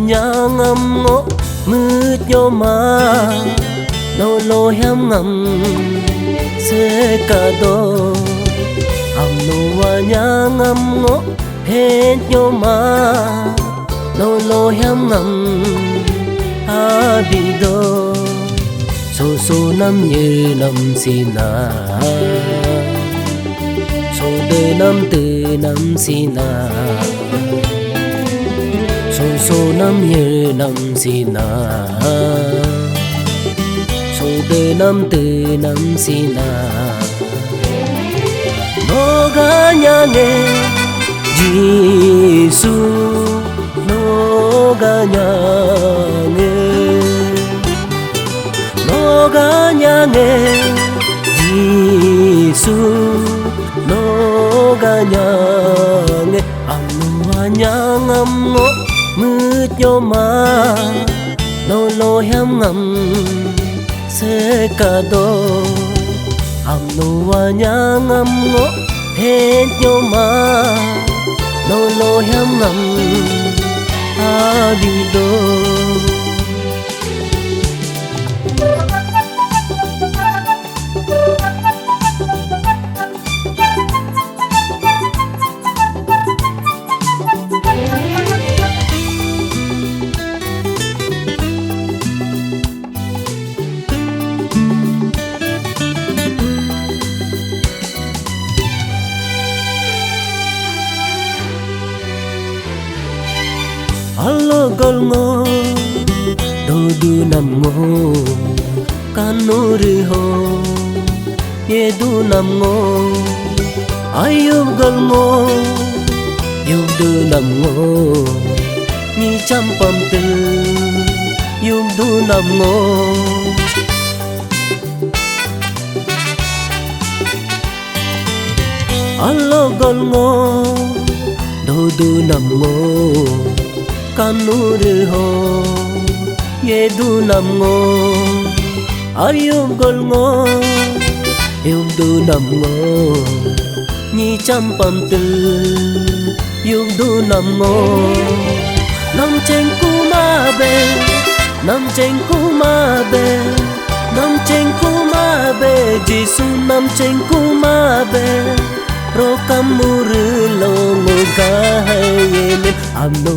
nhang âm ngõ mưa nhô mà nô lô hem ngầm sẽ cả đô hầm nô nhang âm ngõ hết nhô mà nô lô hem ngầm a bị đô số số năm như năm xin à số đời năm từ năm xin à số năm như năm xin à số đời năm từ năm xin à nó gà nhà nghe Giêsu nó gà nhà nghe nó gà nhà nghe Giêsu nó gà nhà nghe âm nhang âm ngõ mưa nhô mà nô lô hem ngầm sẽ cả đô hầm nô nhang âm ngõ hết nhô mà nô lô hem ngầm a đi đô Halo golngo dodu namngo kanuri ho yedu namngo ayub golngo yudu namngo ni champam tu yudu namngo halo golngo dodu namngo kanuri ho yedu namngo ayub golngo yudu namngo ni champam tu yudu namngo nam cheng kuma be nam cheng kuma be nam cheng kuma be Giêsu nam cheng kuma be ro kamuru lo ngoga hayene amno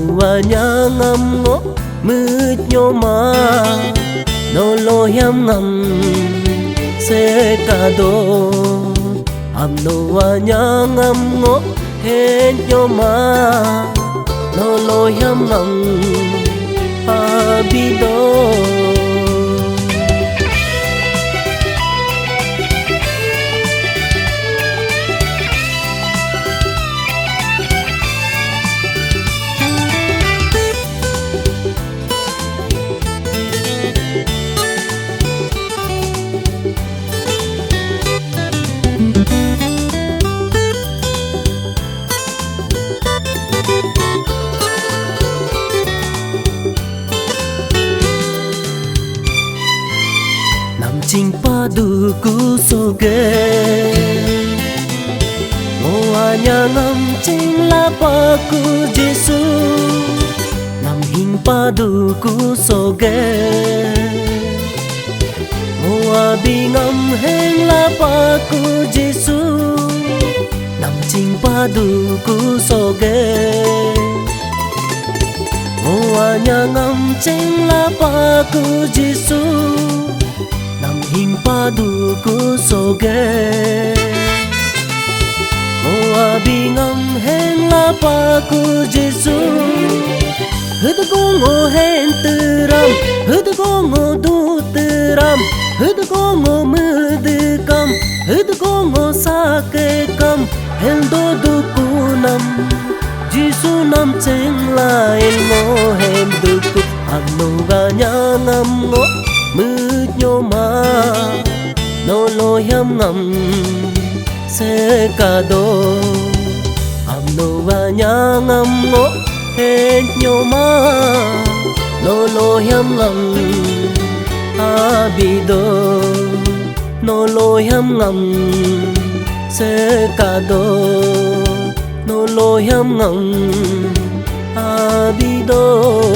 nyang am ngo mưa nhô mà nô lô hem ngầm sẽ cả đô amno nyang am ngo hết nhô mà nô lô hem ngầm a bi đô chinh pa du ku so ge ngoa nhà ngam chinh la pa ku Giêsu nam hin pa du ku so ge ngoa bi ngam hen la pa ku Giêsu nam chinh pa du ku so ge ngoa nhà ngam chinh la pa ku Giêsu hin pa du ku so ge ngoa bi ngam hen la pa ku Giêsu hư ko ngo hen từ ram hư ko ngo du từ ram hư ko ngo mưa từ cam hư ko ngo sa ke cam hen do du ku nam Giêsu nam cheng la en ngo hen du ku amno ga nya ngam ngo mưa nhô mà nô lô hem ngầm sẽ cả đô hầm nô nhang âm ngõ hết nhô mà nô lô hem ngầm a bi đô nô lô hem ngầm sẽ cả đô, nô lôi hâm ngầm a bi đô.